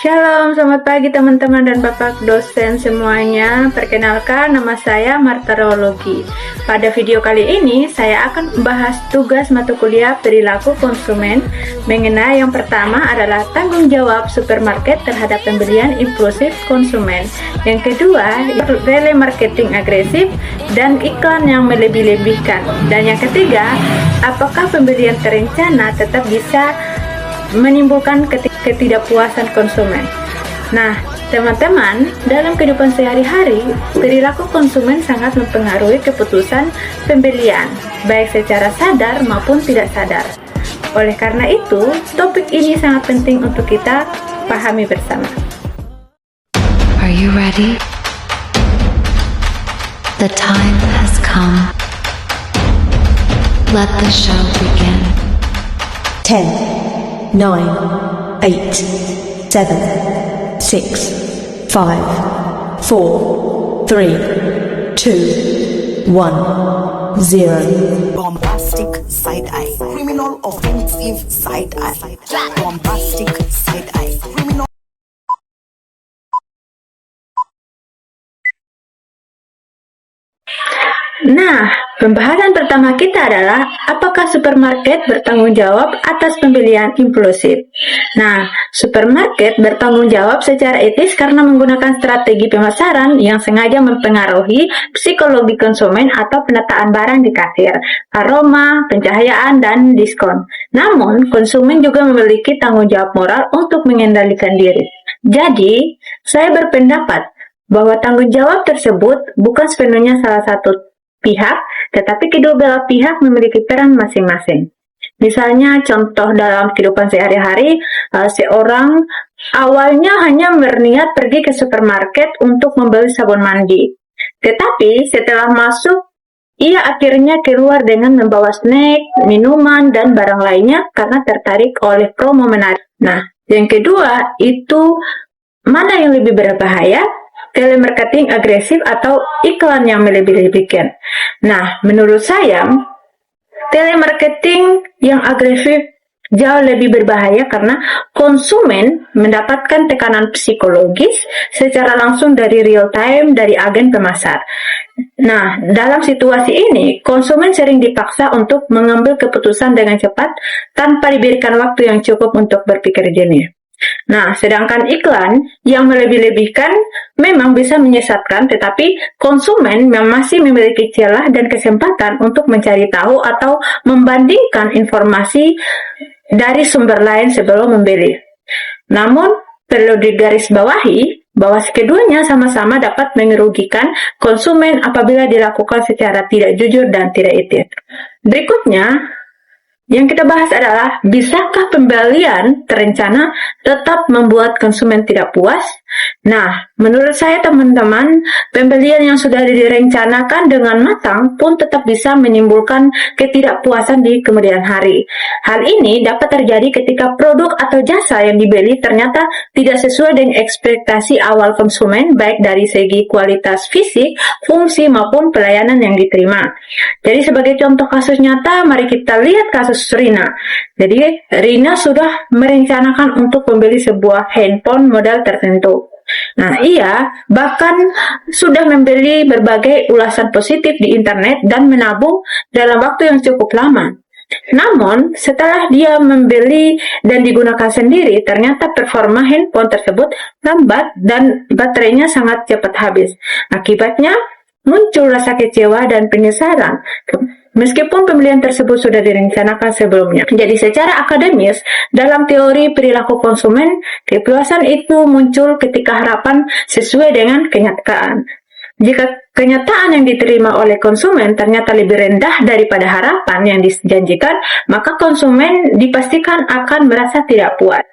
Shalom, selamat pagi teman-teman dan Bapak dosen semuanya. Perkenalkan, nama saya Marta Rawologi. Pada video kali ini, saya akan membahas tugas mata kuliah perilaku konsumen mengenai yang pertama adalah tanggung jawab supermarket terhadap pembelian impulsif konsumen. Yang kedua, relay marketing agresif dan iklan yang melebih-lebihkan. Dan yang ketiga, apakah pembelian terencana tetap bisa menimbulkan ketidakpuasan konsumen. Nah, teman-teman, dalam kehidupan sehari-hari, perilaku konsumen sangat mempengaruhi keputusan pembelian, baik secara sadar maupun tidak sadar. Oleh karena itu, topik ini sangat penting untuk kita pahami bersama. Are you ready? The time has come. Let the show begin. 10, 9, 8, 7, 6, 5, 4, 3, 2, 1, 0. Bombastic side eye, criminal offensive side eye, bombastic side eye, criminal. Nah, pembahasan pertama kita adalah apakah supermarket bertanggung jawab atas pembelian impulsif. Nah, supermarket bertanggung jawab secara etis karena menggunakan strategi pemasaran yang sengaja mempengaruhi psikologi konsumen atau penataan barang di kasir, aroma, pencahayaan, dan diskon. Namun, konsumen juga memiliki tanggung jawab moral untuk mengendalikan diri. Jadi, saya berpendapat bahwa tanggung jawab tersebut bukan sepenuhnya salah satu pihak, tetapi kedua belah pihak memiliki peran masing-masing. Misalnya, contoh dalam kehidupan sehari-hari, seorang awalnya hanya berniat pergi ke supermarket untuk membeli sabun mandi. Tetapi setelah masuk, ia akhirnya keluar dengan membawa snack, minuman, dan barang lainnya karena tertarik oleh promo menarik. Nah, yang kedua, itu mana yang lebih berbahaya? Telemarketing agresif atau iklan yang melebih-lebihkan. Nah, menurut saya, telemarketing yang agresif jauh lebih berbahaya karena konsumen mendapatkan tekanan psikologis secara langsung dari real time dari agen pemasar. Nah, dalam situasi ini, konsumen sering dipaksa untuk mengambil keputusan dengan cepat tanpa diberikan waktu yang cukup untuk berpikir jernih. Nah, sedangkan iklan yang melebih-lebihkan memang bisa menyesatkan, tetapi konsumen masih memiliki celah dan kesempatan untuk mencari tahu atau membandingkan informasi dari sumber lain sebelum membeli. Namun, perlu digarisbawahi bahwa keduanya sama-sama dapat merugikan konsumen apabila dilakukan secara tidak jujur dan tidak etis. Berikutnya, yang kita bahas adalah, bisakah pembelian terencana tetap membuat konsumen tidak puas? Nah, menurut saya teman-teman, pembelian yang sudah direncanakan dengan matang pun tetap bisa menimbulkan ketidakpuasan di kemudian hari. Hal ini dapat terjadi ketika produk atau jasa yang dibeli ternyata tidak sesuai dengan ekspektasi awal konsumen, baik dari segi kualitas fisik, fungsi, maupun pelayanan yang diterima. Jadi sebagai contoh kasus nyata, mari kita lihat kasus Rina. Jadi, Rina sudah merencanakan untuk membeli sebuah handphone model tertentu. Nah, ia bahkan sudah membeli berbagai ulasan positif di internet dan menabung dalam waktu yang cukup lama. Namun, setelah dia membeli dan digunakan sendiri, ternyata performa handphone tersebut lambat dan baterainya sangat cepat habis. Akibatnya, muncul rasa kecewa dan penyesalan. Meskipun pembelian tersebut sudah direncanakan sebelumnya. Jadi secara akademis, dalam teori perilaku konsumen, kepuasan itu muncul ketika harapan sesuai dengan kenyataan. Jika kenyataan yang diterima oleh konsumen ternyata lebih rendah daripada harapan yang dijanjikan, maka konsumen dipastikan akan merasa tidak puas.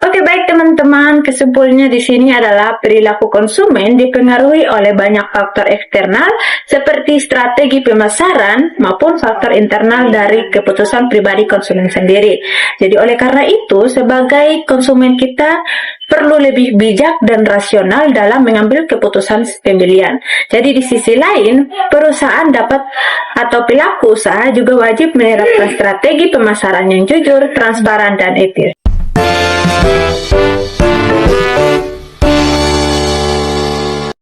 Oke, baik teman-teman, kesimpulannya di sini adalah perilaku konsumen dipengaruhi oleh banyak faktor eksternal seperti strategi pemasaran maupun faktor internal dari keputusan pribadi konsumen sendiri. Jadi oleh karena itu, sebagai konsumen kita perlu lebih bijak dan rasional dalam mengambil keputusan pembelian. Jadi di sisi lain, perusahaan dapat atau pelaku usaha juga wajib menerapkan strategi pemasaran yang jujur, transparan, dan etis.